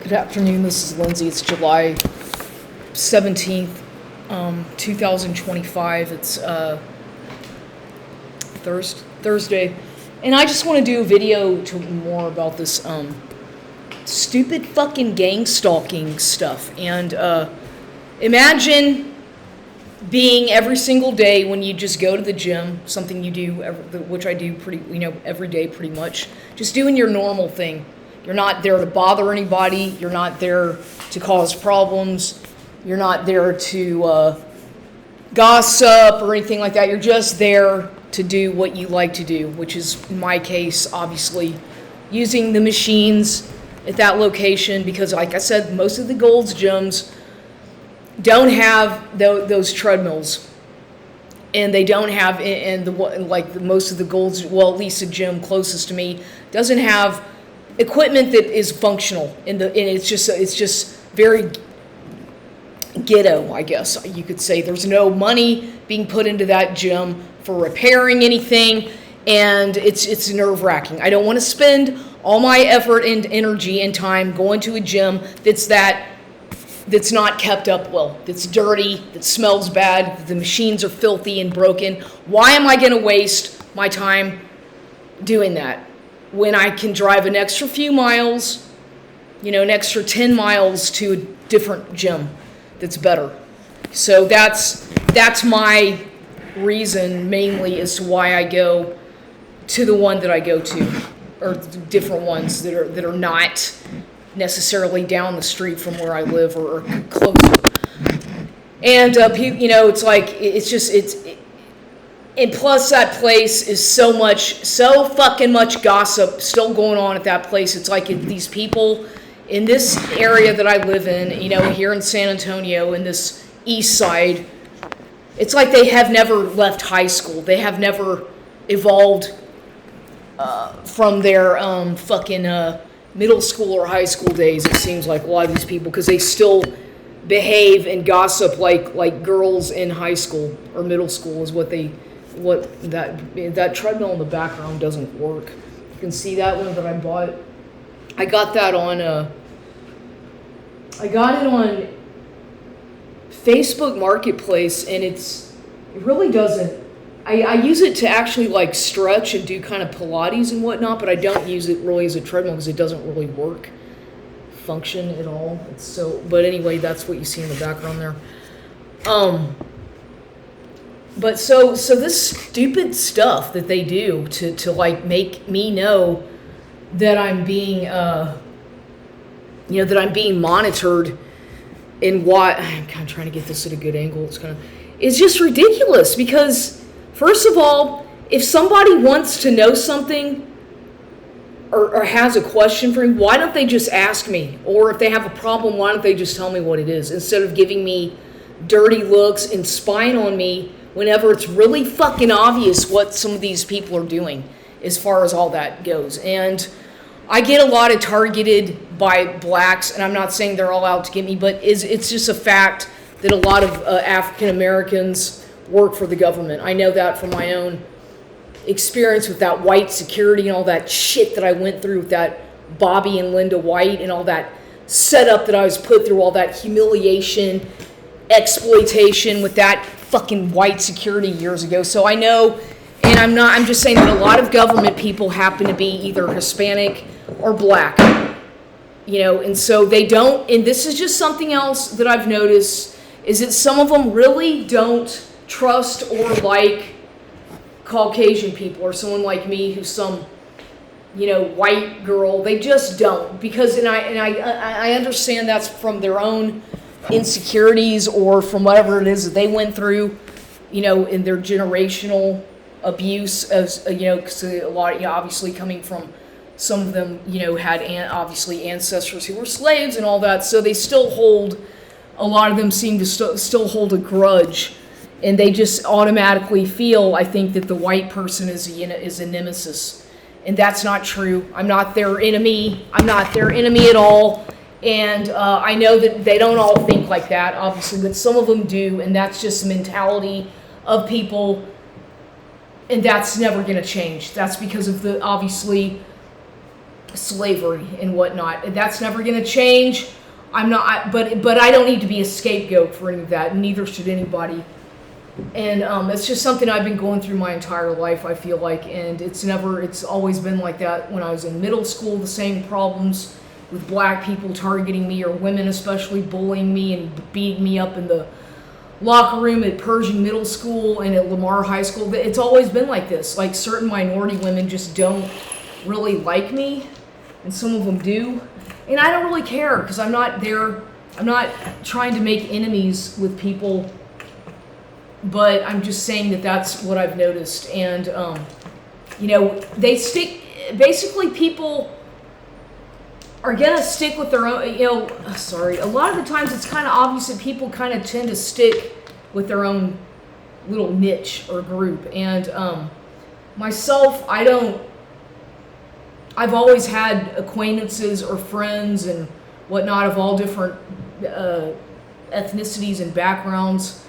Good afternoon, this is Lindsay. It's July 17th, 2025. It's Thursday. And I just want to do a video to more about this stupid fucking gang stalking stuff. And imagine being every single day when you just go to the gym, something you do, which I do every day pretty much, just doing your normal thing. You're not there to bother anybody. You're not there to cause problems. You're not there to gossip or anything like that. You're just there to do what you like to do, which is, in my case, obviously, using the machines at that location because, like I said, most of the Gold's gyms don't have those treadmills. And they don't have, most of the Gold's, well, at least the gym closest to me, doesn't have equipment that is functional, and it's just very ghetto, I guess you could say. There's no money being put into that gym for repairing anything, and it's nerve-wracking. I don't want to spend all my effort and energy and time going to a gym that's not kept up well, that's dirty, that smells bad, the machines are filthy and broken. Why am I going to waste my time doing that when I can drive an extra few miles, an extra 10 miles to a different gym that's better? So that's my reason mainly as to why I go to the one that I go to, or different ones that are not necessarily down the street from where I live or closer. And and plus that place is so fucking much gossip still going on at that place. It's like these people in this area that I live in, here in San Antonio, in this east side, it's like they have never left high school. They have never evolved from their middle school or high school days, it seems like, a lot of these people, because they still behave and gossip like girls in high school or middle school is that treadmill in the background doesn't work. You can see that one that I bought. I got that on I got it on Facebook Marketplace, and it really doesn't. I use it to actually stretch and do kind of Pilates and whatnot, but I don't use it really as a treadmill because it doesn't really function at all. But anyway, that's what you see in the background there. But so this stupid stuff that they do to make me know that I'm being that I'm being monitored, and why I'm kind of trying to get this at a good angle. It's just ridiculous because, first of all, if somebody wants to know something or has a question for me, why don't they just ask me? Or if they have a problem, why don't they just tell me what it is instead of giving me dirty looks and spying on me whenever it's really fucking obvious what some of these people are doing as far as all that goes. And I get a lot of targeted by blacks, and I'm not saying they're all out to get me, but it's just a fact that a lot of African Americans work for the government. I know that from my own experience with that white security and all that shit that I went through with that Bobby and Linda White and all that setup that I was put through, all that humiliation, exploitation with that fucking white security years ago. So I know, and I'm just saying that a lot of government people happen to be either Hispanic or black, and so they don't, and this is just something else that I've noticed, is that some of them really don't trust or like Caucasian people or someone like me who's some, white girl. They just don't, because, and I understand that's from their own insecurities or from whatever it is that they went through, in their generational abuse, as because a lot, obviously coming from, some of them, had obviously ancestors who were slaves and all that, so they still hold, a lot of them seem to still hold a grudge, and they just automatically feel, I think, that the white person is a nemesis, and that's not true. I'm not their enemy. I'm not their enemy at all. And I know that they don't all think like that, obviously, but some of them do, and that's just the mentality of people, and that's never going to change. That's because of obviously, slavery and whatnot. And that's never going to change. I'm not, but I don't need to be a scapegoat for any of that, and neither should anybody. And it's just something I've been going through my entire life, I feel like, and it's always been like that. When I was in middle school, the same problems with black people targeting me, or women especially bullying me and beating me up in the locker room at Pershing Middle School and at Lamar High School. It's always been like this. Like, certain minority women just don't really like me, and some of them do. And I don't really care, because I'm not trying to make enemies with people, but I'm just saying that that's what I've noticed. And, basically people are going to stick with their own, a lot of the times it's kind of obvious that people kind of tend to stick with their own little niche or group. And myself, I've always had acquaintances or friends and whatnot of all different ethnicities and backgrounds.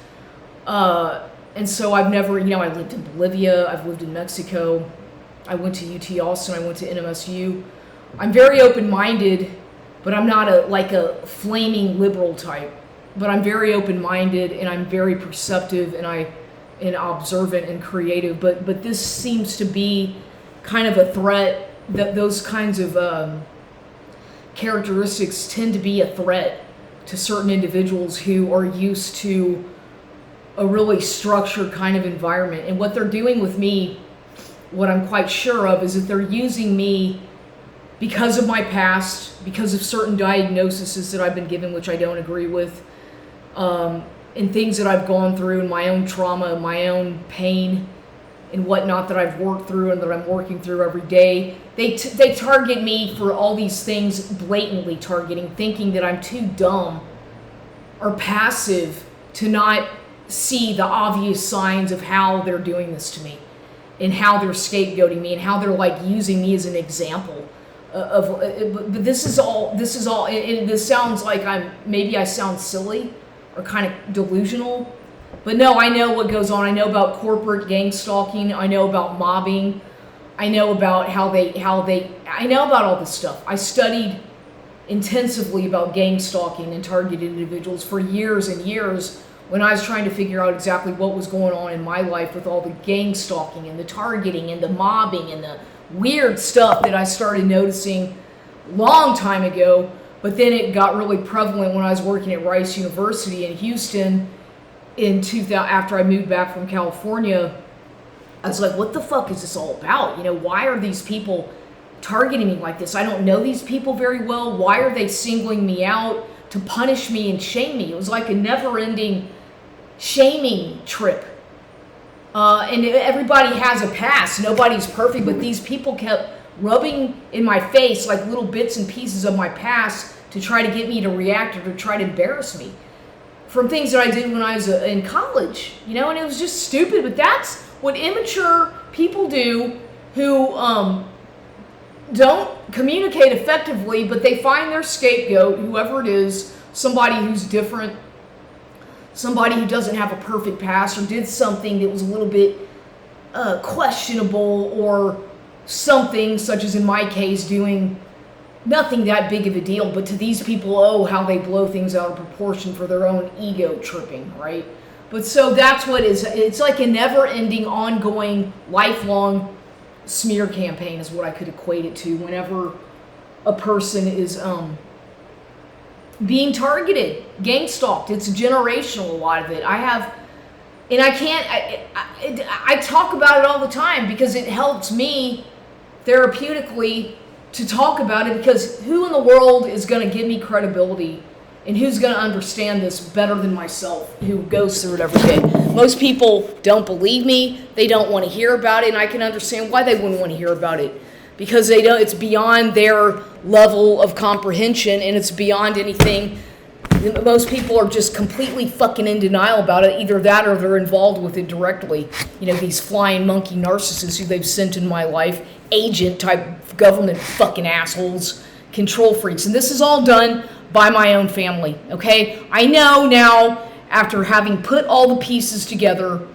And so I've never, I lived in Bolivia, I've lived in Mexico, I went to UT Austin, I went to NMSU. I'm very open-minded, but I'm not a flaming liberal type. But I'm very open-minded, and I'm very perceptive, and observant and creative. But this seems to be kind of a threat. That those kinds of characteristics tend to be a threat to certain individuals who are used to a really structured kind of environment. And what they're doing with me, what I'm quite sure of, is that they're using me because of my past, because of certain diagnoses that I've been given, which I don't agree with, and things that I've gone through, and my own trauma, my own pain, and whatnot that I've worked through and that I'm working through every day. They target me for all these things, blatantly targeting, thinking that I'm too dumb or passive to not see the obvious signs of how they're doing this to me, and how they're scapegoating me, and how they're using me as an example but this is all, and this sounds like I sound silly or kind of delusional, but no, I know what goes on. I know about corporate gang stalking. I know about mobbing. I know about I know about all this stuff. I studied intensively about gang stalking and targeted individuals for years and years, when I was trying to figure out exactly what was going on in my life with all the gang stalking and the targeting and the mobbing and the weird stuff that I started noticing long time ago. But then it got really prevalent when I was working at Rice University in Houston in 2000, after I moved back from California. I was like, what the fuck is this all about? Why are these people targeting me like this? I don't know these people very well. Why are they singling me out to punish me and shame me? It was like a never-ending shaming trip. And everybody has a past. Nobody's perfect, but these people kept rubbing in my face like little bits and pieces of my past to try to get me to react or to try to embarrass me from things that I did when I was in college, and it was just stupid. But that's what immature people do, who don't communicate effectively, but they find their scapegoat, whoever it is, somebody who's different, somebody who doesn't have a perfect past or did something that was a little bit questionable, or something, such as in my case, doing nothing that big of a deal, but to these people, how they blow things out of proportion for their own ego tripping, right? But so that's what it's like a never-ending, ongoing, lifelong smear campaign is what I could equate it to whenever a person is being targeted, gang stalked. It's generational, a lot of it. I talk about it all the time because it helps me therapeutically to talk about it, because who in the world is going to give me credibility, and who's going to understand this better than myself, who goes through it every day? Most people don't believe me. They don't want to hear about it, and I can understand why they wouldn't want to hear about it, because they don't. It's beyond their level of comprehension, and it's beyond anything. Most people are just completely fucking in denial about it. Either that, or they're involved with it directly. These flying monkey narcissists who they've sent in my life, agent type government fucking assholes, control freaks. And this is all done by my own family, okay? I know now, after having put all the pieces together,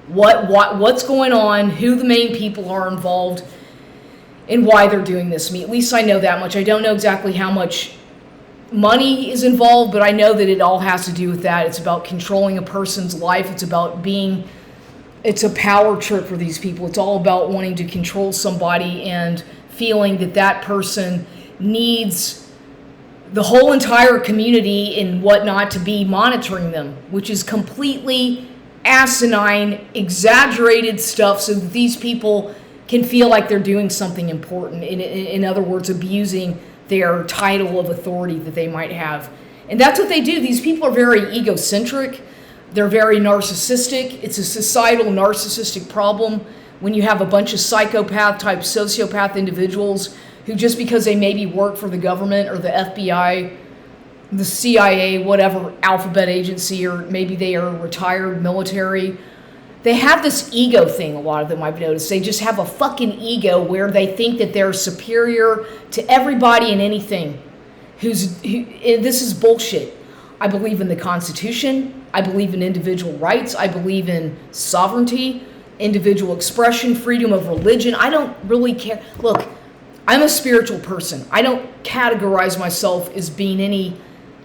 what's going on, who the main people are involved. and why they're doing this to me. At least I know that much. I don't know exactly how much money is involved, but I know that it all has to do with that. It's about controlling a person's life. It's about it's a power trip for these people. It's all about wanting to control somebody and feeling that that person needs the whole entire community and whatnot to be monitoring them, which is completely asinine, exaggerated stuff so that these people can feel like they're doing something important. In other words, abusing their title of authority that they might have. And that's what they do. These people are very egocentric. They're very narcissistic. It's a societal narcissistic problem when you have a bunch of psychopath type sociopath individuals who, just because they maybe work for the government or the FBI, the CIA, whatever alphabet agency, or maybe they are retired military, they have this ego thing. A lot of them, I've noticed, they just have a fucking ego where they think that they're superior to everybody and anything. This is bullshit. I believe in the Constitution. I believe in individual rights. I believe in sovereignty, individual expression, freedom of religion. I don't really care. Look, I'm a spiritual person. I don't categorize myself as being any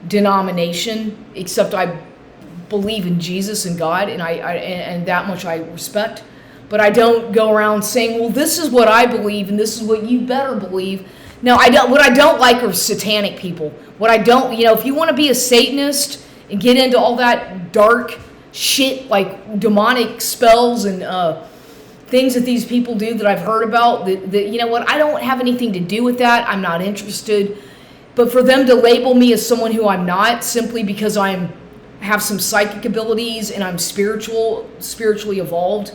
denomination, except I believe in Jesus and God, and that much I respect. But I don't go around saying, well, this is what I believe and this is what you better believe. No, I don't. What I don't like are satanic people. What I don't, if you want to be a Satanist and get into all that dark shit like demonic spells and things that these people do that I've heard about, that you know what, I don't have anything to do with that. I'm not interested. But for them to label me as someone who I'm not, simply because I have some psychic abilities and I'm spiritually evolved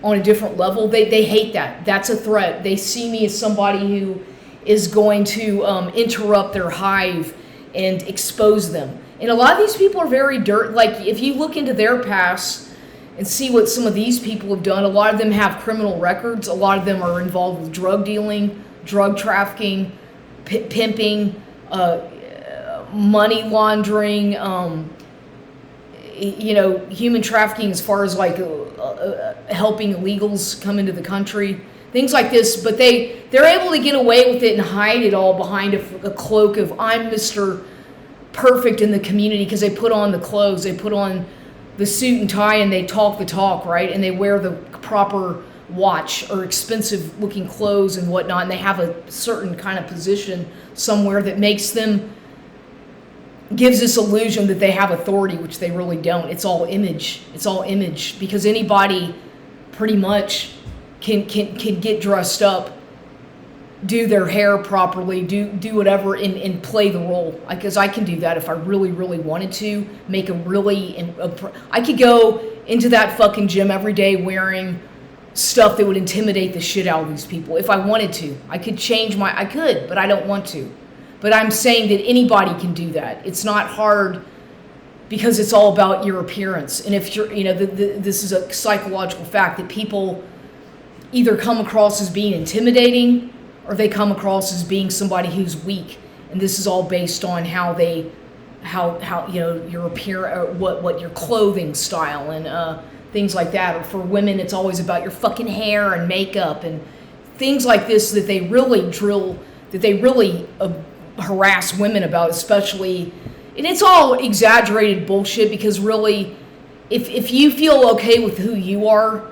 on a different level, they hate that. That's a threat. They see me as somebody who is going to interrupt their hive and expose them. And a lot of these people are very like, if you look into their past and see what some of these people have done, a lot of them have criminal records. A lot of them are involved with drug dealing, drug trafficking, pimping, money laundering, human trafficking as far as like helping illegals come into the country, things like this. But they're able to get away with it and hide it all behind a cloak of, I'm Mr. Perfect in the community, because they put on the clothes, they put on the suit and tie, and they talk the talk, right? And they wear the proper watch or expensive looking clothes and whatnot, and they have a certain kind of position somewhere that gives this illusion that they have authority, which they really don't. It's all image. It's all image, because anybody pretty much can get dressed up, do their hair properly, do whatever, and play the role. Because I can do that if I really, really wanted to. I could go into that fucking gym every day wearing stuff that would intimidate the shit out of these people if I wanted to. I could, but I don't want to. But I'm saying that anybody can do that. It's not hard, because it's all about your appearance. And if you're, this is a psychological fact that people either come across as being intimidating, or they come across as being somebody who's weak. And this is all based on how your appearance, what your clothing style and things like that. Or for women, it's always about your fucking hair and makeup and things like this that they really harass women about, especially. And it's all exaggerated bullshit, because really, if you feel okay with who you are,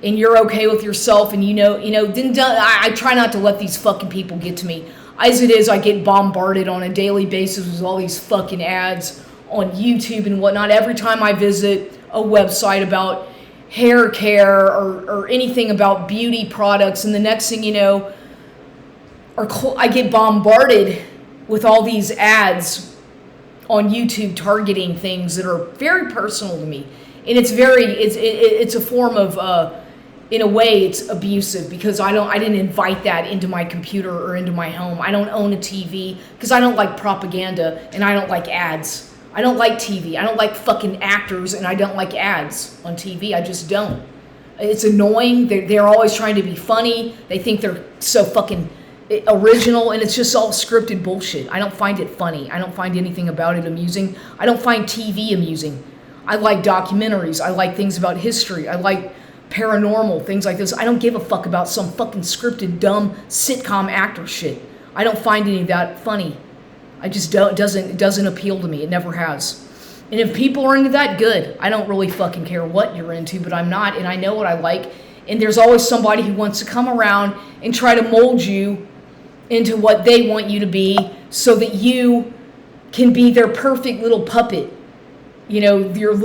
and you're okay with yourself, and I try not to let these fucking people get to me. As it is, I get bombarded on a daily basis with all these fucking ads on YouTube and whatnot. Every time I visit a website about hair care or anything about beauty products, and the next thing you know, I get bombarded with all these ads on YouTube targeting things that are very personal to me. And it's a form of, in a way, it's abusive, because I didn't invite that into my computer or into my home. I don't own a TV because I don't like propaganda and I don't like ads. I don't like TV. I don't like fucking actors, and I don't like ads on TV. I just don't. It's annoying. They're always trying to be funny. They think they're so fucking original, and it's just all scripted bullshit. I don't find it funny. I don't find anything about it amusing. I don't find TV amusing. I like documentaries. I like things about history. I like paranormal, things like this. I don't give a fuck about some fucking scripted, dumb sitcom actor shit. I don't find any of that funny. I just don't, it doesn't appeal to me. It never has. And if people are into that, good. I don't really fucking care what you're into, but I'm not, and I know what I like. And there's always somebody who wants to come around and try to mold you into what they want you to be so that you can be their perfect little puppet. You know, your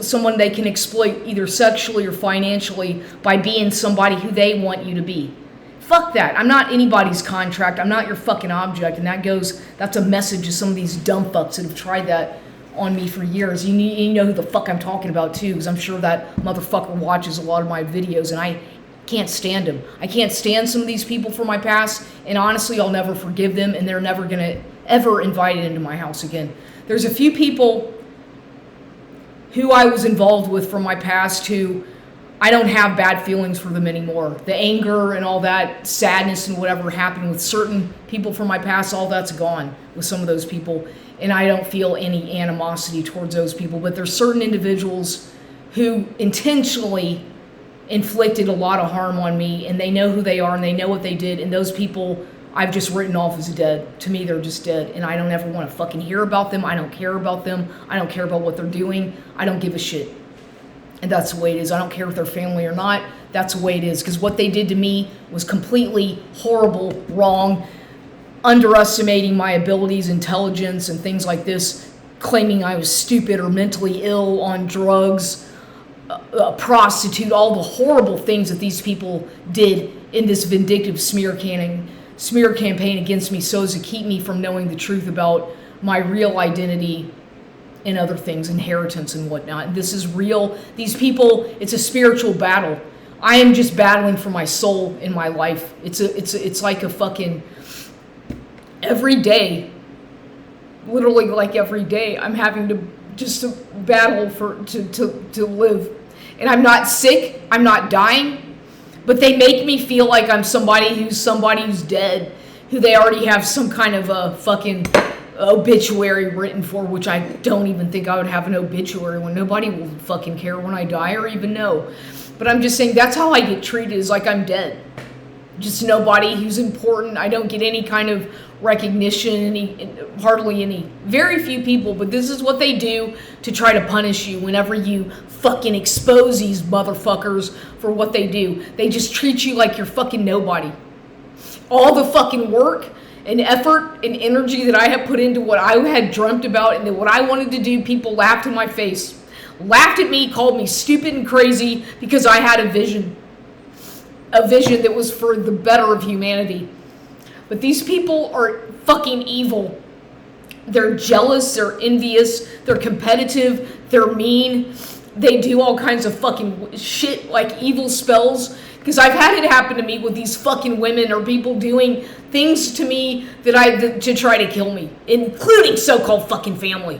someone they can exploit either sexually or financially by being somebody who they want you to be. Fuck that. I'm not anybody's contract. I'm not your fucking object. And that's a message to some of these dumb fucks that have tried that on me for years. You know who the fuck I'm talking about too, because I'm sure that motherfucker watches a lot of my videos, and I can't stand him. I can't stand some of these people from my past, and honestly, I'll never forgive them, and they're never gonna ever invite it into my house again. There's a few people who I was involved with from my past who I don't have bad feelings for them anymore. The anger and all that sadness and whatever happened with certain people from my past, all that's gone with some of those people. And I don't feel any animosity towards those people. But there's certain individuals who intentionally inflicted a lot of harm on me, and they know who they are and they know what they did. And those people I've just written off as dead. To me, they're just dead. And I don't ever want to fucking hear about them. I don't care about them. I don't care about what they're doing. I don't give a shit. And that's the way it is. I don't care if they're family or not. That's the way it is. Because what they did to me was completely horrible, wrong, underestimating my abilities, intelligence, and things like this, claiming I was stupid or mentally ill, on drugs, a prostitute, all the horrible things that these people did in this vindictive smear campaign against me so as to keep me from knowing the truth about my real identity and other things, inheritance and whatnot. This is real. These people, it's a spiritual battle. I am just battling for my soul in my life. It's like a fucking every day, literally like every day, I'm having to just to battle to live. And I'm not sick, I'm not dying, but they make me feel like I'm somebody who's dead, who they already have some kind of a fucking obituary written for, which I don't even think I would have an obituary when nobody will fucking care when I die or even know. But I'm just saying that's how I get treated, is like I'm dead. Just nobody who's important. I don't get any kind of recognition, hardly any. Very few people, but this is what they do to try to punish you whenever you fucking expose these motherfuckers for what they do. They just treat you like you're fucking nobody. All the fucking work and effort and energy that I have put into what I had dreamt about and what I wanted to do, people laughed in my face. Laughed at me, called me stupid and crazy because I had a vision. A vision that was for the better of humanity. But these people are fucking evil. They're jealous, they're envious, they're competitive, they're mean. They do all kinds of fucking shit like evil spells. Because I've had it happen to me with these fucking women or people doing things to me to try to kill me, including so-called fucking family.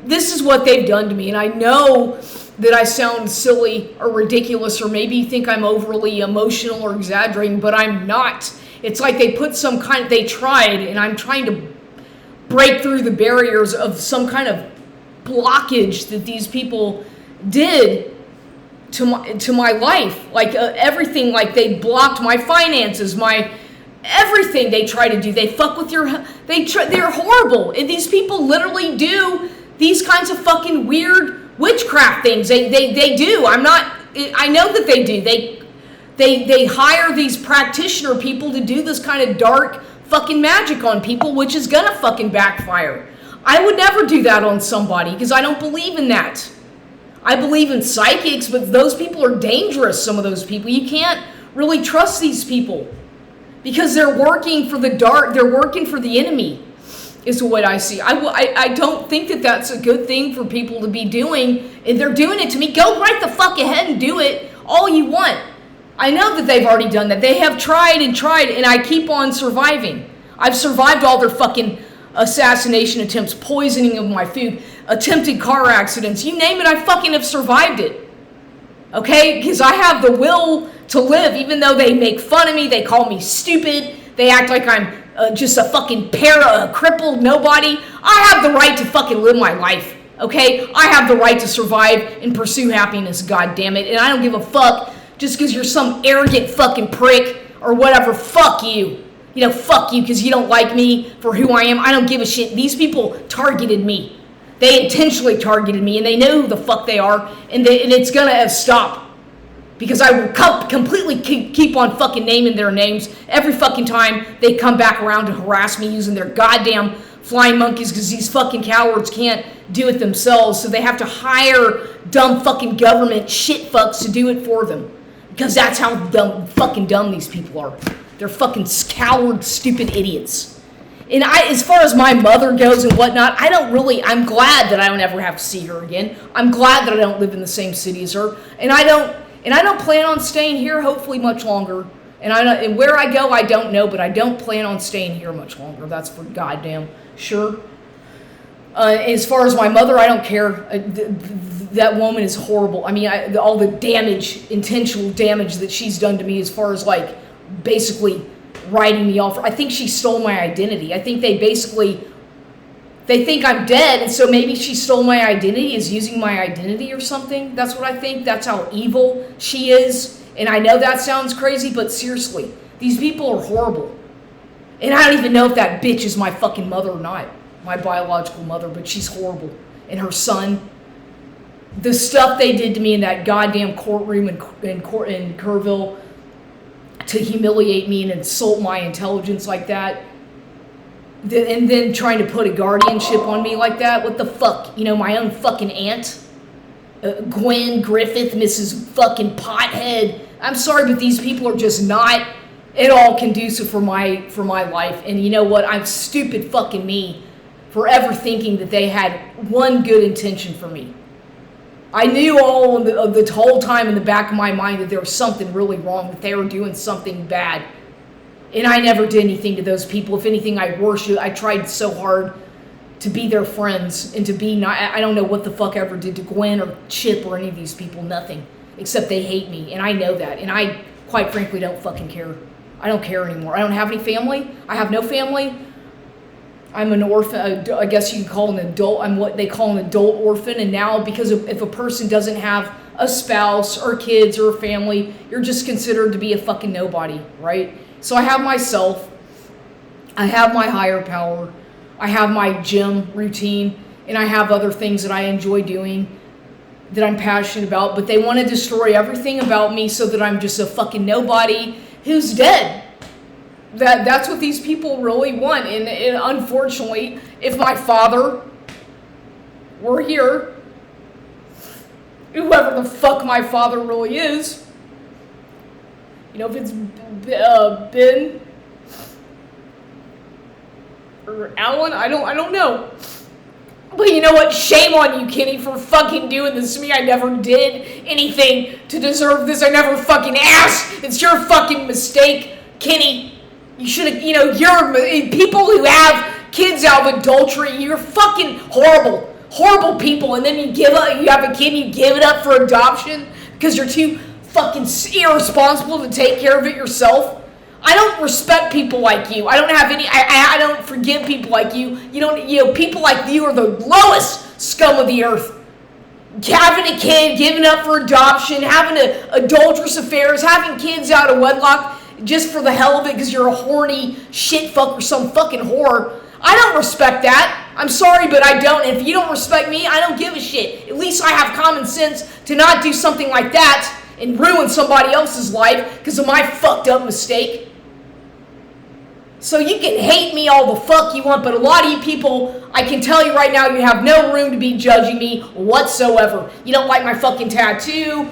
This is what they've done to me, and I know that I sound silly or ridiculous, or maybe you think I'm overly emotional or exaggerating, but I'm not. It's like they tried, and I'm trying to break through the barriers of some kind of blockage that these people did to my life. Like everything, like they blocked my finances, my everything they try to do. They fuck with they're horrible. And these people literally do these kinds of fucking weird witchcraft things. They do. I know that they do. They hire these practitioner people to do this kind of dark fucking magic on people, which is gonna fucking backfire. I would never do that on somebody because I don't believe in that. I believe in psychics, but those people are dangerous, some of those people. You can't really trust these people because they're working for the dark, they're working for the enemy, is what I see. I don't think that that's a good thing for people to be doing, and they're doing it to me. Go right the fuck ahead and do it all you want. I know that they've already done that. They have tried, and I keep on surviving. I've survived all their fucking assassination attempts, poisoning of my food, attempted car accidents, you name it, I fucking have survived it. Okay? Because I have the will to live, even though they make fun of me, they call me stupid, they act like I'm just a fucking crippled nobody. I have the right to fucking live my life. Okay? I have the right to survive and pursue happiness, God damn it. And I don't give a fuck just because you're some arrogant fucking prick or whatever. Fuck you. Fuck you because you don't like me for who I am. I don't give a shit. These people targeted me. They intentionally targeted me, and they know who the fuck they are, and it's gonna stop. Because I will completely keep on fucking naming their names every fucking time they come back around to harass me using their goddamn flying monkeys, because these fucking cowards can't do it themselves, so they have to hire dumb fucking government shit fucks to do it for them. Because that's how fucking dumb these people are. They're fucking coward, stupid idiots. And as far as my mother goes and whatnot, I'm glad that I don't ever have to see her again. I'm glad that I don't live in the same city as her. And I don't plan on staying here, hopefully, much longer. And where I go, I don't know, but I don't plan on staying here much longer. That's for goddamn sure. As far as my mother, I don't care. That woman is horrible. I mean, all the damage, intentional damage that she's done to me as far as, basically writing me off. I think she stole my identity. I think they think I'm dead, and so maybe she stole my identity, is using my identity or something. That's what I think. That's how evil she is. And I know that sounds crazy, but seriously, these people are horrible. And I don't even know if that bitch is my fucking mother or not, my biological mother, but she's horrible. And her son, the stuff they did to me in that goddamn courtroom in Kerrville to humiliate me and insult my intelligence like that, and then trying to put a guardianship on me like that. What the fuck? My own fucking aunt, Gwen Griffith, Mrs. fucking Pothead. I'm sorry, but these people are just not at all conducive for my life. And you know what? I'm stupid fucking me for ever thinking that they had one good intention for me. I knew all of the whole time in the back of my mind that there was something really wrong, that they were doing something bad. And I never did anything to those people. If anything, I tried so hard to be their friends and to be not. I don't know what the fuck I ever did to Gwen or Chip or any of these people. Nothing. Except they hate me. And I know that. And I, quite frankly, don't fucking care. I don't care anymore. I don't have any family. I have no family. I'm an orphan. I guess you can call an adult. I'm what they call an adult orphan. And now, because if a person doesn't have a spouse or kids or a family, you're just considered to be a fucking nobody, right? So I have myself. I have my higher power. I have my gym routine. And I have other things that I enjoy doing that I'm passionate about. But they want to destroy everything about me so that I'm just a fucking nobody who's dead. That's what these people really want. And unfortunately, if my father were here, whoever the fuck my father really is, if it's Ben or Alan, I don't know. But you know what? Shame on you, Kenny, for fucking doing this to me. I never did anything to deserve this. I never fucking asked. It's your fucking mistake, Kenny. You should have, you're people who have kids out of adultery. You're fucking horrible, horrible people. And then you have a kid and you give it up for adoption because you're too fucking irresponsible to take care of it yourself. I don't respect people like you. I don't forgive people like you. People like you are the lowest scum of the earth. Having a kid, giving up for adoption, having adulterous affairs, having kids out of wedlock, just for the hell of it because you're a horny shit fuck or some fucking whore. I don't respect that. I'm sorry, but I don't. And if you don't respect me, I don't give a shit. At least I have common sense to not do something like that and ruin somebody else's life because of my fucked up mistake. So you can hate me all the fuck you want, but a lot of you people, I can tell you right now, you have no room to be judging me whatsoever. You don't like my fucking tattoo.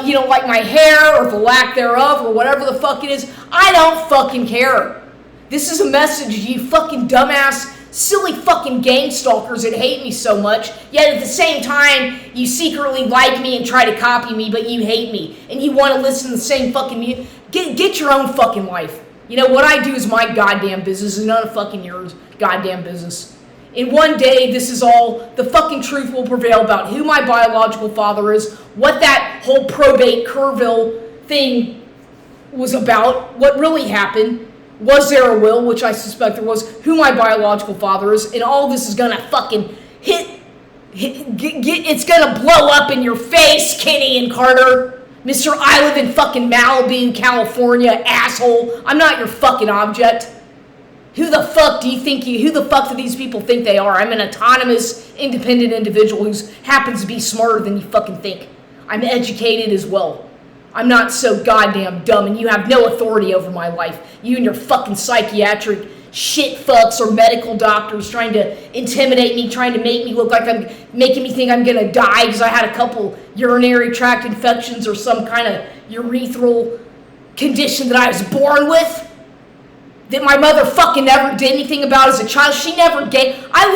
You don't like my hair or the lack thereof or whatever the fuck it is. I don't fucking care. This is a message to you fucking dumbass, silly fucking gang stalkers that hate me so much, yet at the same time, you secretly like me and try to copy me, but you hate me. And you want to listen to the same fucking music. Get your own fucking life. What I do is my goddamn business. It's none of fucking yours goddamn business. And one day, this is all, the fucking truth will prevail about who my biological father is, what that whole probate Kerrville thing was about, what really happened, was there a will, which I suspect there was, who my biological father is, and all this is gonna fucking hit It's gonna blow up in your face, Kenny and Carter. Mr. I live in fucking Malibu, California, asshole. I'm not your fucking object. Who the fuck do these people think they are? I'm an autonomous, independent individual who happens to be smarter than you fucking think. I'm educated as well. I'm not so goddamn dumb, and you have no authority over my life. You and your fucking psychiatric shit fucks or medical doctors trying to intimidate me, trying to make me look like I'm making me think I'm gonna die because I had a couple urinary tract infections or some kind of urethral condition that I was born with that my mother fucking never did anything about as a child. She never gave. I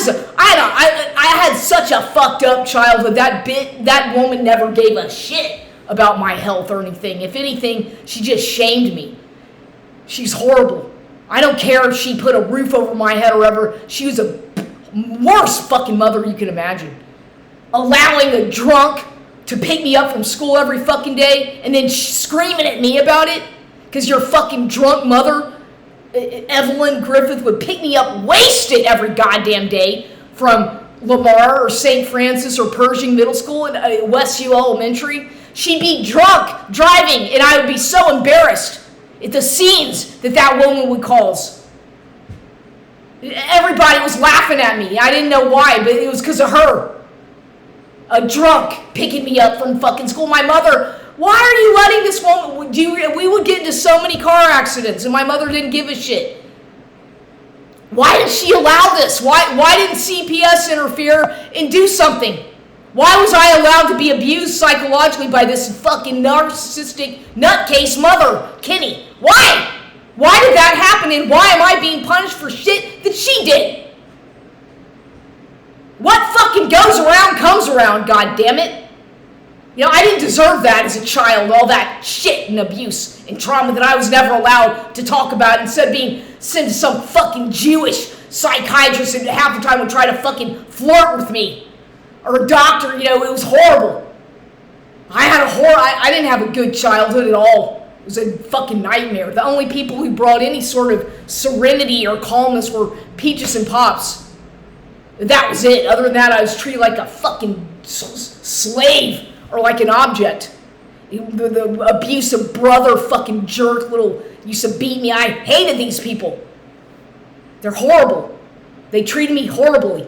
had such a fucked up childhood. That woman never gave a shit about my health or anything. If anything, she just shamed me. She's horrible. I don't care if she put a roof over my head or whatever. She was a worst fucking mother you can imagine. Allowing a drunk to pick me up from school every fucking day and then screaming at me about it because your fucking drunk mother, Evelyn Griffith, would pick me up wasted every goddamn day from Lamar or St. Francis or Pershing Middle School and Westview Elementary. She'd be drunk driving and I would be so embarrassed at the scenes that woman would cause. Everybody was laughing at me. I didn't know why, but it was because of her. A drunk picking me up from fucking school. My mother, why are you letting this woman, we would get into so many car accidents and my mother didn't give a shit. Why did she allow this? Why didn't CPS interfere and do something? Why was I allowed to be abused psychologically by this fucking narcissistic nutcase mother, Kenny? Why? Why did that happen and why am I being punished for shit that she did? What fucking goes around comes around, goddammit. You know, I didn't deserve that as a child, all that shit and abuse and trauma that I was never allowed to talk about instead of being sent to some fucking Jewish psychiatrist and half the time would try to fucking flirt with me. Or a doctor, you know, it was horrible. I didn't have a good childhood at all. It was a fucking nightmare. The only people who brought any sort of serenity or calmness were Peaches and Pops. That was it. Other than that, I was treated like a fucking slave or like an object. The abusive brother fucking jerk little used to beat me. I hated these people. They're horrible. They treated me horribly.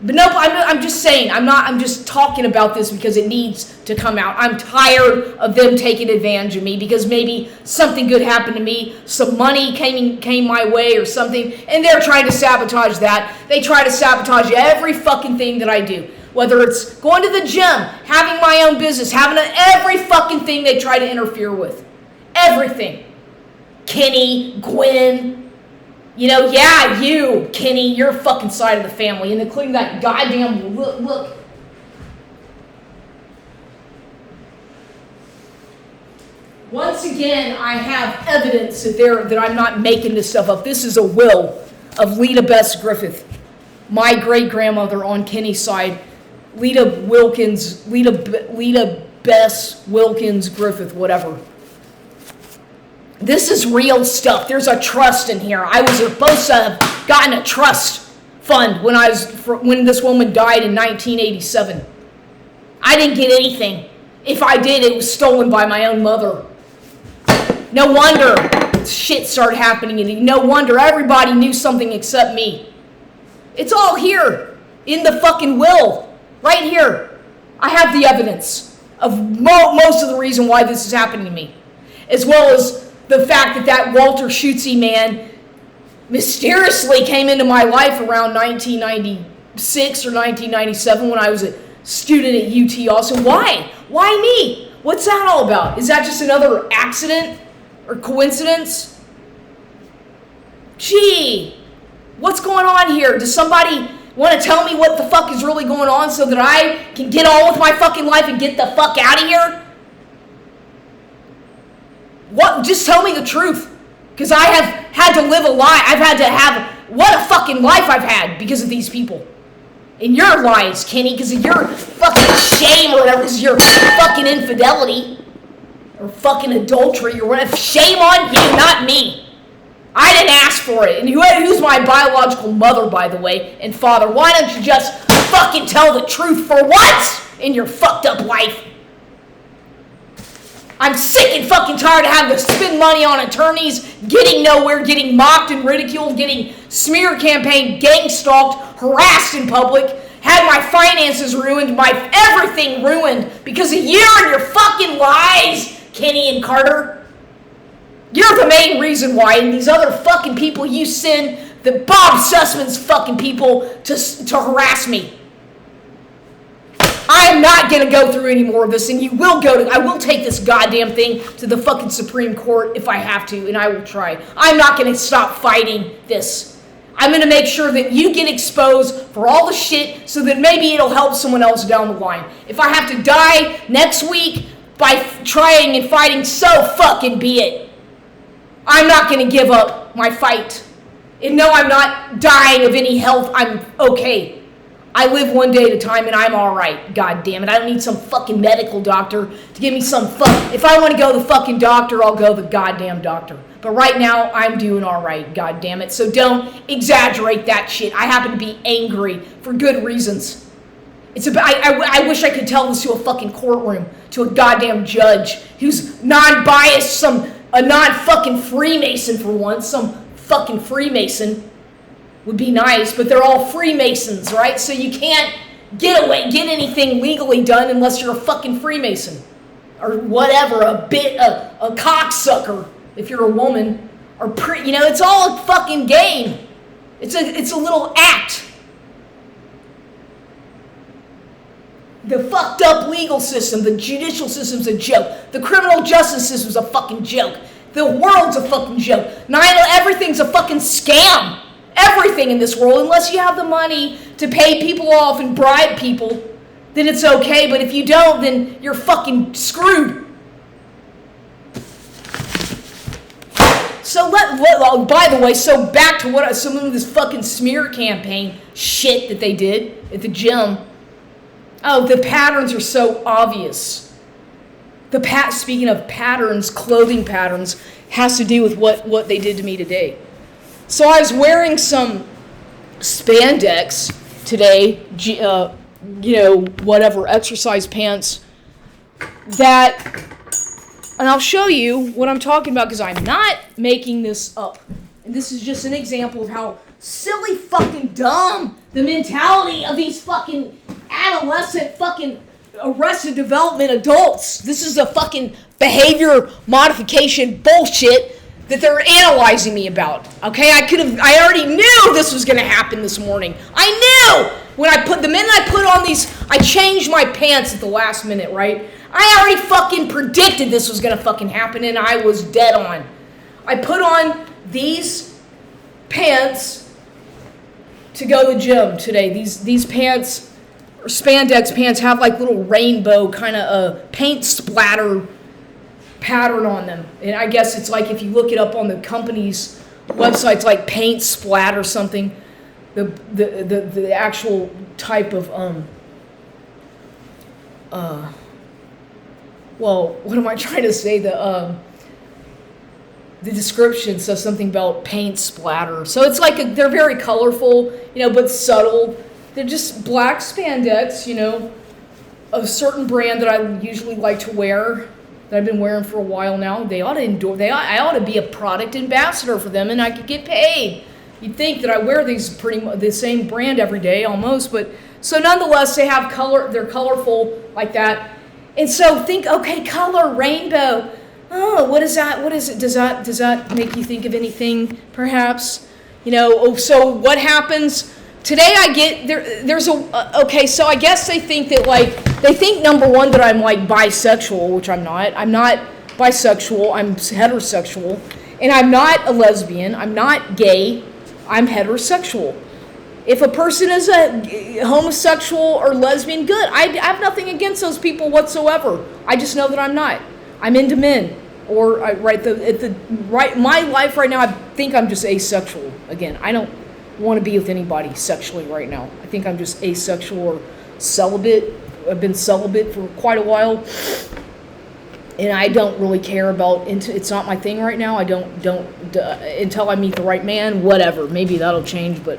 But no, I'm just saying, I'm just talking about this because it needs to come out. I'm tired of them taking advantage of me because maybe something good happened to me, some money came my way or something, and they're trying to sabotage that. They try to sabotage every fucking thing that I do. Whether it's going to the gym, having my own business, every fucking thing they try to interfere with. Everything. Kenny, Gwen, you know, yeah, you, Kenny, your fucking side of the family, and including that goddamn look. Once again, I have evidence that I'm not making this stuff up. This is a will of Lita Bess Griffith, my great grandmother on Kenny's side, Lita Bess Wilkins Griffith, whatever. This is real stuff. There's a trust in here. I was supposed to have gotten a trust fund when this woman died in 1987. I didn't get anything. If I did, it was stolen by my own mother. No wonder shit started happening, and no wonder everybody knew something except me. It's all here in the fucking will, right here. I have the evidence of most of the reason why this is happening to me, as well as the fact that Walter Schutze man mysteriously came into my life around 1996 or 1997 when I was a student at UT also. Why? Why me? What's that all about? Is that just another accident or coincidence? Gee, what's going on here? Does somebody want to tell me what the fuck is really going on so that I can get on with my fucking life and get the fuck out of here? What? Just tell me the truth. Because I have had to live a lie. I've had to have, what a fucking life I've had because of these people. And your lies, Kenny, because of your fucking shame or whatever, because of your fucking infidelity or fucking adultery or whatever. Shame on you, not me. I didn't ask for it. And who's my biological mother, by the way, and father? Why don't you just fucking tell the truth for once in your fucked up life. I'm sick and fucking tired of having to spend money on attorneys, getting nowhere, getting mocked and ridiculed, getting smear campaign, gang stalked, harassed in public, had my finances ruined, my everything ruined because of you and your fucking lies, Kenny and Carter. You're the main reason why, and these other fucking people you send, the Bob Sussman's fucking people to harass me. I am not going to go through any more of this, and I will take this goddamn thing to the fucking Supreme Court if I have to, and I will try. I'm not going to stop fighting this. I'm going to make sure that you get exposed for all the shit so that maybe it'll help someone else down the line. If I have to die next week by trying and fighting, so fucking be it. I'm not going to give up my fight. And no, I'm not dying of any health. I'm okay. I live one day at a time and I'm all right. God damn it. I don't need some fucking medical doctor to give me some If I want to go to the fucking doctor, I'll go to the goddamn doctor. But right now, I'm doing all right. God damn it. So don't exaggerate that shit. I happen to be angry for good reasons. I wish I could tell this to a fucking courtroom, to a goddamn judge who's non-biased, a non-fucking Freemason for once, some fucking Freemason. Would be nice, but they're all Freemasons, right? So you can't get anything legally done unless you're a fucking Freemason. Or whatever, a cocksucker, if you're a woman. Or it's all a fucking game. It's a little act. The fucked up legal system, the judicial system's a joke. The criminal justice system's a fucking joke. The world's a fucking joke. Everything's a fucking scam. Everything in this world, unless you have the money to pay people off and bribe people, then it's okay. But if you don't, then you're fucking screwed. So by the way, so back to some of this fucking smear campaign shit that they did at the gym. Oh, the patterns are so obvious. Speaking of patterns, clothing patterns, has to do with what they did to me today. So I was wearing some spandex today, whatever, exercise pants, and I'll show you what I'm talking about because I'm not making this up. And this is just an example of how silly fucking dumb the mentality of these fucking adolescent fucking Arrested Development adults. This is a fucking behavior modification bullshit that they're analyzing me about. Okay, I already knew this was going to happen this morning. I knew the minute I put on these, I changed my pants at the last minute, right? I already fucking predicted this was going to fucking happen, and I was dead on. I put on these pants to go to the gym today. These pants, or spandex pants, have like little rainbow kind of a paint splatter pattern on them. And I guess it's like if you look it up on the company's websites, like Paint Splat or something, the actual type of what am I trying to say? The description says something about paint splatter. So it's like they're very colorful, but subtle. They're just black spandex, of a certain brand that I usually like to wear, that I've been wearing for a while now. I ought to be a product ambassador for them, and I could get paid. You'd think that I wear these the same brand every day almost, but so nonetheless they have color. They're colorful like that, and so think, okay, color, rainbow. Oh, what is that? What is it? Does that make you think of anything? Perhaps, So what happens? Today I get there's okay, so I guess they think number one that I'm like bisexual, which I'm not. I'm not bisexual, I'm heterosexual, and I'm not a lesbian, I'm not gay, I'm heterosexual. If a person is a homosexual or lesbian, good. I have nothing against those people whatsoever. I just know that I'm not. I'm into men. Or my life right now, I think I'm just asexual. Again, I don't want to be with anybody sexually right now. I think I'm just asexual or celibate. I've been celibate for quite a while, and I don't really care about it's not my thing right now. I don't until I meet the right man. Whatever, maybe that'll change, but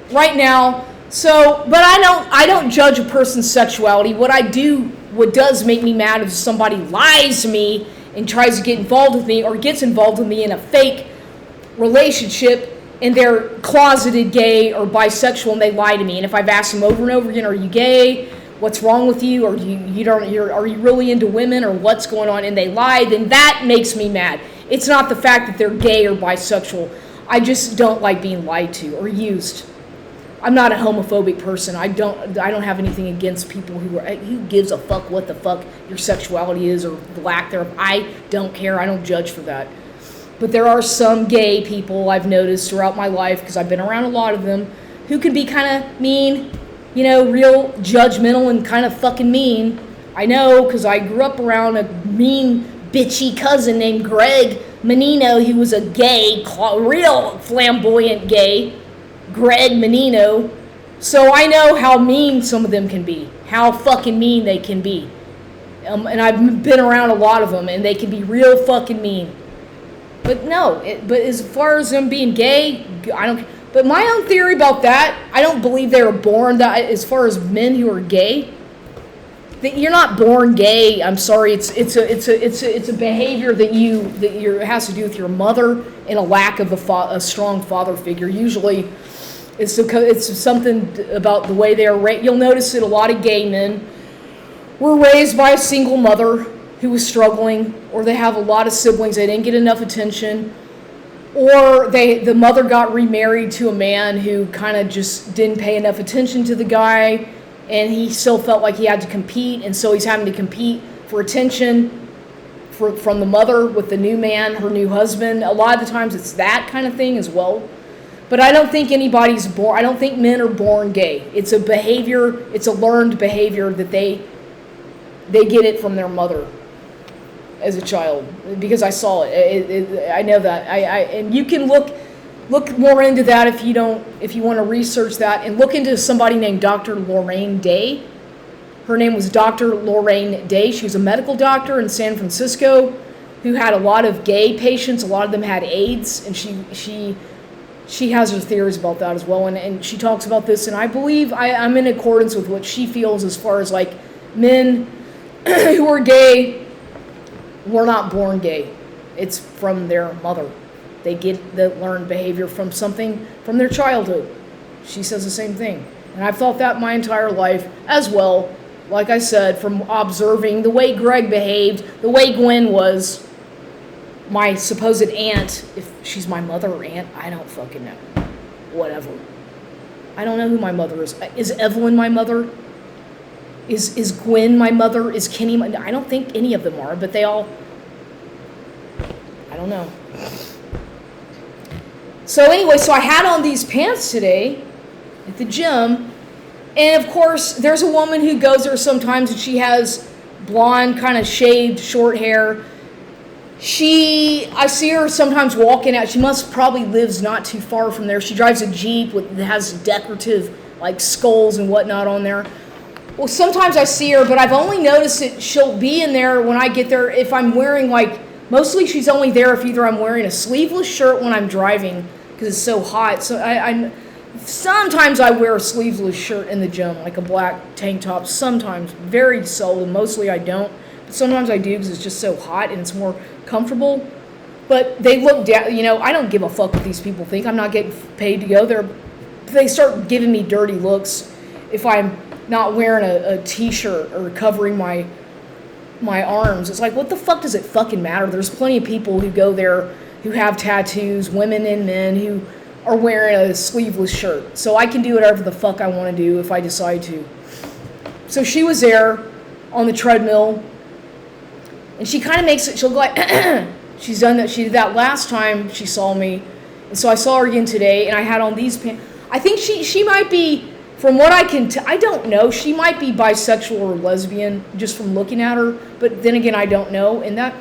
right now. So, but I don't judge a person's sexuality. What does make me mad is somebody lies to me and tries to get involved with me or gets involved with me in a fake relationship and they're closeted gay or bisexual and they lie to me. And if I've asked them over and over again, are you gay? What's wrong with you? Or are you really into women or what's going on? And they lie, then that makes me mad. It's not the fact that they're gay or bisexual. I just don't like being lied to or used. I'm not a homophobic person. I don't have anything against people who gives a fuck what the fuck your sexuality is or the lack thereof. I don't care. I don't judge for that. But there are some gay people I've noticed throughout my life, because I've been around a lot of them, who can be kind of mean, real judgmental and kind of fucking mean. I know, because I grew up around a mean, bitchy cousin named Greg Menino. He was a gay, real flamboyant gay. Greg Menino. So I know how mean some of them can be. How fucking mean they can be. And I've been around a lot of them, and they can be real fucking mean. But no, but as far as them being gay, I don't. But my own theory about that, I don't believe they were born that. As far as men who are gay, that you're not born gay. I'm sorry. It's a behavior that has to do with your mother and a lack of a strong father figure. Usually, it's something about the way they are raised. You'll notice that a lot of gay men were raised by a single mother who was struggling, or they have a lot of siblings, they didn't get enough attention, or the mother got remarried to a man who kind of just didn't pay enough attention to the guy, and he still felt like he had to compete, and so he's having to compete for attention from the mother with the new man, her new husband. A lot of the times it's that kind of thing as well. But I don't think anybody's born, I don't think men are born gay. It's a behavior, it's a learned behavior that they get it from their mother as a child, because I saw it. I know that. And you can look more into that if you want to research that, and look into somebody named Dr. Lorraine Day. Her name was Dr. Lorraine Day. She was a medical doctor in San Francisco who had a lot of gay patients. A lot of them had AIDS, and she has her theories about that as well. And she talks about this, and I believe I'm in accordance with what she feels as far as like men who are gay were not born gay. It's from their mother. They get the learned behavior from something from their childhood. She says the same thing. And I've thought that my entire life as well. Like I said, from observing the way Greg behaved, the way Gwen was, my supposed aunt, if she's my mother or aunt, I don't fucking know. Whatever. I don't know who my mother is. Is Evelyn my mother? Is Gwen my mother? Is Kenny my... I don't think any of them are, but they all... I don't know. So anyway, so I had on these pants today at the gym, and of course, there's a woman who goes there sometimes, and she has blonde, kind of shaved, short hair. I see her sometimes walking out. She probably lives not too far from there. She drives a Jeep that has decorative, like, skulls and whatnot on there. Well, sometimes I see her, but I've only noticed that she'll be in there when I get there if I'm wearing, like, mostly she's only there if either I'm wearing a sleeveless shirt when I'm driving because it's so hot. So sometimes I wear a sleeveless shirt in the gym, like a black tank top. Sometimes, very seldom. Mostly I don't. But sometimes I do because it's just so hot and it's more comfortable. But they look down, I don't give a fuck what these people think. I'm not getting paid to go there. They start giving me dirty looks if I'm not wearing a t-shirt or covering my arms. It's like, what the fuck does it fucking matter? There's plenty of people who go there who have tattoos, women and men, who are wearing a sleeveless shirt. So I can do whatever the fuck I want to do if I decide to. So she was there on the treadmill, and she kind of makes it, she'll go like, she's done that. She did that last time she saw me. And so I saw her again today, and I had on these pants. I think she might be, from what I can I don't know, she might be bisexual or lesbian just from looking at her, but then again, I don't know, and that,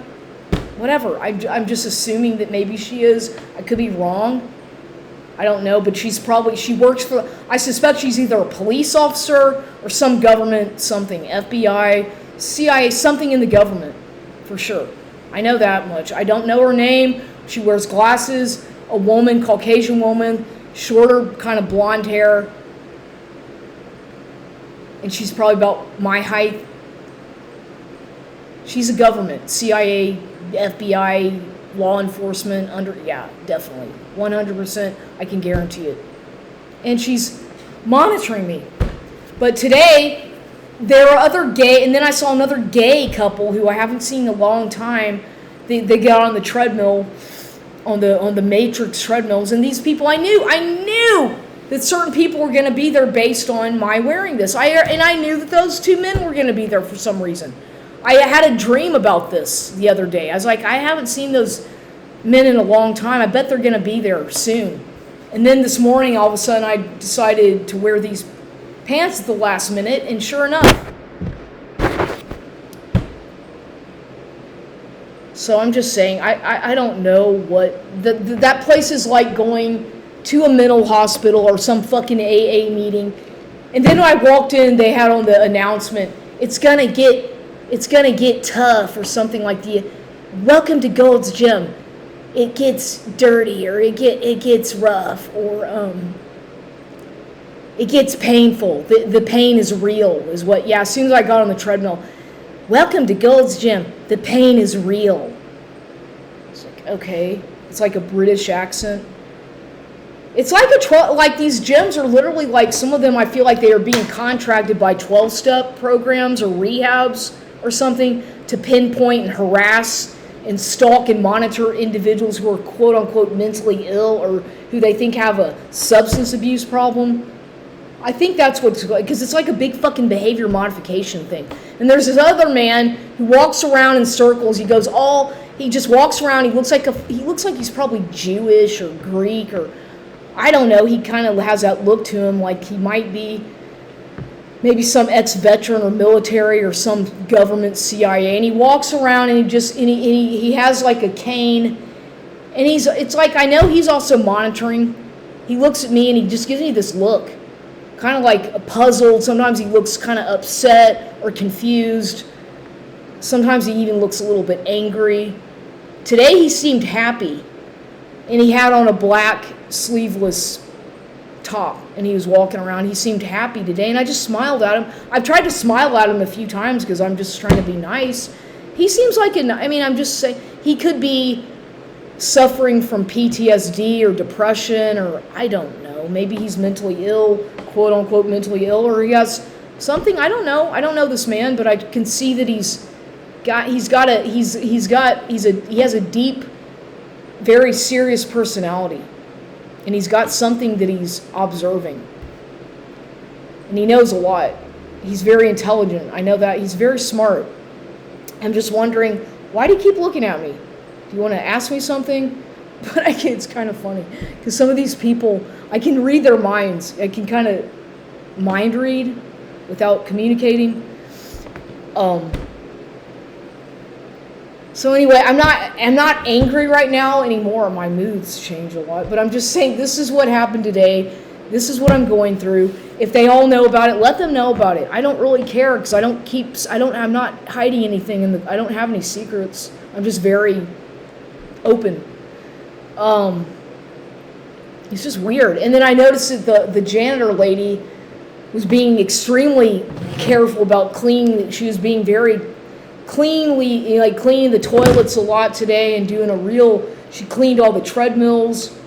whatever, I'm just assuming that maybe she is. I could be wrong, I don't know, but she works for, I suspect she's either a police officer or some government, something, FBI, CIA, something in the government, for sure. I know that much. I don't know her name. She wears glasses, a woman, Caucasian woman, shorter, kind of blonde hair. and she's probably about my height. She's a government, CIA, FBI, law enforcement, definitely. 100%, I can guarantee it. And she's monitoring me. But today, there are other gay, and then I saw another gay couple who I haven't seen in a long time. They got on the treadmill, on the Matrix treadmills, and these people, I knew that certain people were going to be there based on my wearing this. I knew that those two men were going to be there for some reason. I had a dream about this the other day. I was like, I haven't seen those men in a long time. I bet they're going to be there soon. And then this morning, all of a sudden, I decided to wear these pants at the last minute, and sure enough. So I'm just saying, I don't know what... that place is like going to a mental hospital or some fucking AA meeting. And then when I walked in, they had on the announcement, it's gonna get tough, or something like welcome to Gold's Gym. It gets dirty, or it gets rough, or it gets painful. The pain is real, is what. Yeah, as soon as I got on the treadmill, welcome to Gold's Gym. The pain is real. It's like, okay, it's like a British accent. It's like like these gyms are literally like, some of them I feel like they are being contracted by 12-step programs or rehabs or something to pinpoint and harass and stalk and monitor individuals who are quote-unquote mentally ill or who they think have a substance abuse problem. I think that's what's like, because it's like a big fucking behavior modification thing. And there's this other man who walks around in circles. He just walks around. He looks like he's probably Jewish or Greek, or I don't know. He kind of has that look to him, like he might be maybe some ex-veteran or military or some government CIA. And he walks around and he has like a cane, and it's like, I know he's also monitoring. He looks at me and he just gives me this look, kind of like puzzled. Sometimes he looks kind of upset or confused. Sometimes he even looks a little bit angry. Today he seemed happy, and he had on a black sleeveless top, and he was walking around. He seemed happy today, and I just smiled at him. I've tried to smile at him a few times because I'm just trying to be nice. He seems like I'm just saying, he could be suffering from PTSD or depression, or I don't know. Maybe he's mentally ill, quote unquote mentally ill, or he has something. I don't know. I don't know this man, but I can see that he has a deep, very serious personality. And he's got something that he's observing. And he knows a lot. He's very intelligent. I know that. He's very smart. I'm just wondering, why do you keep looking at me? Do you want to ask me something? But it's kind of funny. Because some of these people, I can read their minds. I can kind of mind read without communicating. So anyway, I'm not angry right now anymore. My moods change a lot, but I'm just saying this is what happened today. This is what I'm going through. If they all know about it, let them know about it. I don't really care because I'm not hiding anything, I don't have any secrets. I'm just very open. It's just weird. And then I noticed that the janitor lady was being extremely careful about cleaning. She was being very cleanly, like cleaning the toilets a lot today and she cleaned all the treadmills.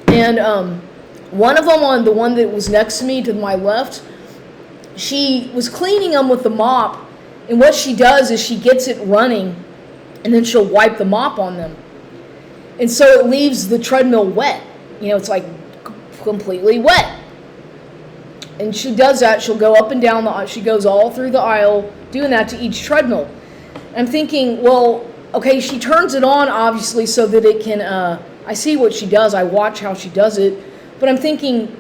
And one of them, the one that was next to me to my left, she was cleaning them with the mop. And what she does is she gets it running, and then she'll wipe the mop on them. And so it leaves the treadmill wet. It's like completely wet. And she does that. She'll go up and down she goes all through the aisle doing that to each treadmill. I'm thinking, well, okay, she turns it on obviously so that it can, I see what she does. I watch how she does it. But I'm thinking,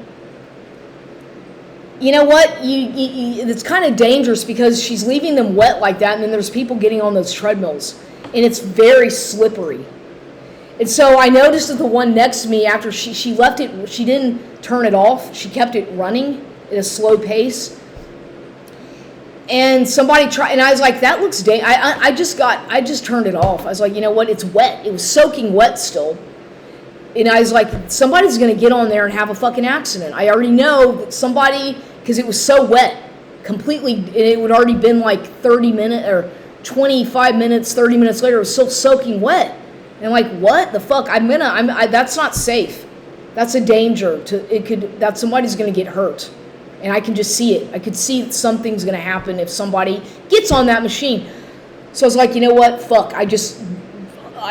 you know what? It's kind of dangerous because she's leaving them wet like that, and then there's people getting on those treadmills, and it's very slippery. And so I noticed that the one next to me, after she left it, she didn't turn it off. She kept it running at a slow pace. And somebody tried, and I was like, that looks I just turned it off. I was like, you know what? It's wet. It was soaking wet still. And I was like, somebody's going to get on there and have a fucking accident. I already know that somebody, because it was so wet, completely, and it would already been like 30 minutes or 25 minutes, 30 minutes later, it was still soaking wet. And I'm like, what the fuck? That's not safe. That's a danger. That somebody's going to get hurt. And I can just see it. I could see that something's going to happen if somebody gets on that machine. So I was like, you know what? Fuck. I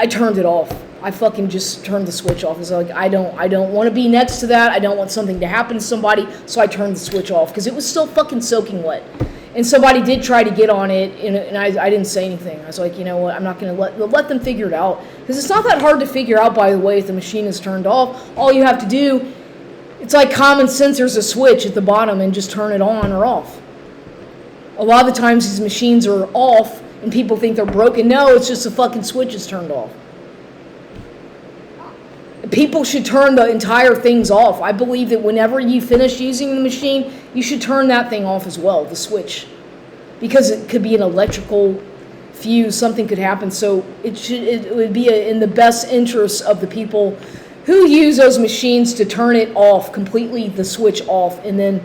turned it off. I fucking just turned the switch off. I was like, I don't want to be next to that. I don't want something to happen to somebody. So I turned the switch off because it was still fucking soaking wet. And somebody did try to get on it, and I didn't say anything. I was like, you know what? I'm not going to let them figure it out. Because it's not that hard to figure out, by the way, if the machine is turned off. All you have to do, it's like common sense. There's a switch at the bottom and just turn it on or off. A lot of the times these machines are off and people think they're broken. No, it's just the fucking switch is turned off. People should turn the entire things off. I believe that whenever you finish using the machine, you should turn that thing off as well, the switch. Because it could be an electrical fuse, something could happen. So it would be in the best interest of the people who use those machines to turn it off, completely the switch off, and then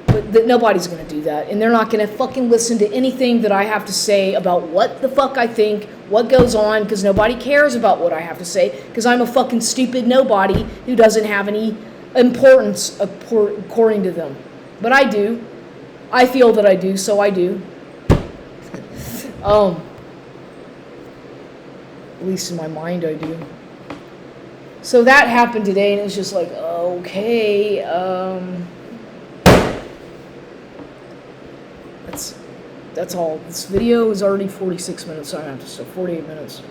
but nobody's going to do that. And they're not going to fucking listen to anything that I have to say about what the fuck I think, what goes on, because nobody cares about what I have to say, because I'm a fucking stupid nobody who doesn't have any importance according to them. But I do. I feel that I do, so I do. At least in my mind I do. So that happened today, and it's just like, okay, that's all. This video is already 46 minutes, so I have to stop. 48 minutes.